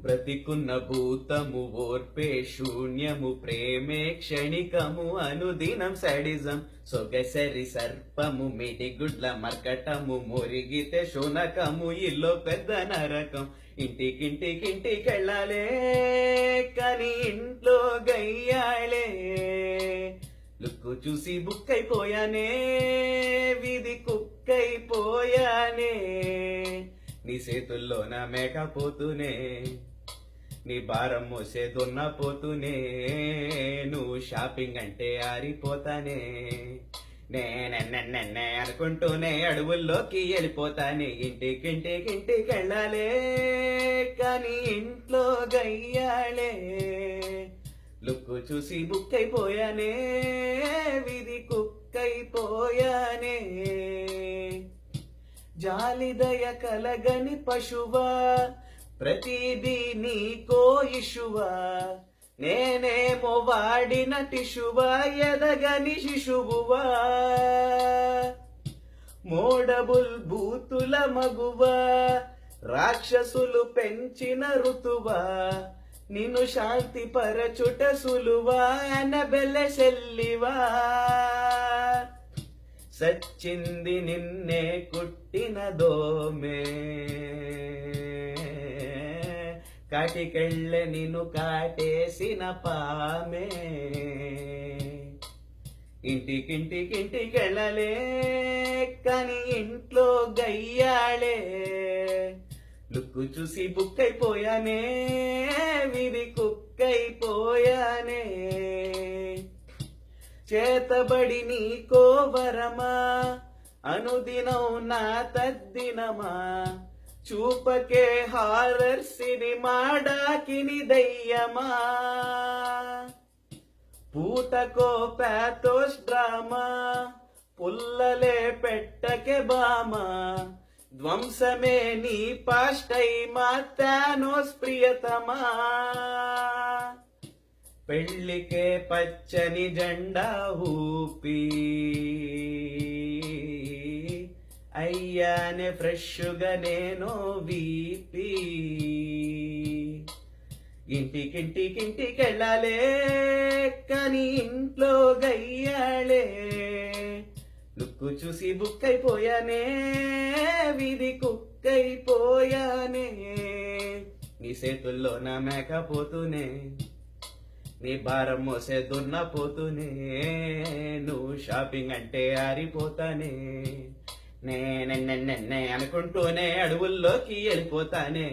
బ్రతికున్న భూతము ఓర్పే శూన్యము ప్రేమే క్షణికము అనుదినం సడిజం సొగసరి సర్పము మిడిగుడ్ల మర్కటము మురిగితే శునకము ఇల్లు పెద్ద నరకం ఇంటికింటికింటికెళ్ళాలే కానీ ఇంట్లో గయ్యాళే లుక్కు చూసి బుక్కైపోయానే విధి కుక్కైపోయానే నీ చేతుల్లోన మేకపోతూనే నీ భారం మోసే దున్నపోతూనే నువ్వు షాపింగ్ అంటే ఆరిపోతానే నేనెన్నెన్నెన్నే అనుకుంటూనే అడవుల్లోకి వెళ్ళిపోతానే ఇంటికింటికింటికెళ్ళాలే కానీ ఇంట్లో గయ్యాళే లుక్కు చూసి బుక్కైపోయానే విధి కుక్కైపోయానే జాలిదయ కలగని పశువా ప్రతిదీ నీకో ఇషువా నేనేమో వాడిన టిషువా ఎదగని శిశువువా మోడబుల్ బూతుల మగువా రాక్షసులు పెంచిన ఋతువా నిన్ను శాంతి పరచుట సులువా అనబెల్లె సెల్లివా సచ్చింది నిన్నే కుట్టిన దోమే కాటికెళ్ళె నిన్ను కాటేసిన పామే ఇంటికింటికింటికెళ్ళలే కానీ ఇంట్లో గయ్యాళే లుక్కు చూసి బుక్కైపోయానే విధి కుక్కైపోయానే చేతబడి నీకో వరమా అనుదినం నా తద్దినమా చూపకే హారర్ సినిమా డాకిని దయ్యమా పూటకో పాథోస్ డ్రామా పుల్లలే పెట్టకే బామా ధ్వంసమే నీ పాస్టై థానోస్ ప్రియతమా పెళ్ళికే పచ్చని జెండా ఊపి అయ్యానే ఫ్రెష్గా నేను వీపి ఇంటికింటికింటికెళ్ళాలే కానీ ఇంట్లో గయ్యాళే లుక్కు చూసి బుక్కైపోయానే విధి కుక్కైపోయానే నీ చేతుల్లో నా మేకపోతూనే నీ భారం మోసే దున్నపోతూనే నువ్వు షాపింగ్ అంటే ఆరిపోతానే నేనెన్నెన్నెన్నే అనుకుంటూనే అడవుల్లోకి వెళ్ళిపోతానే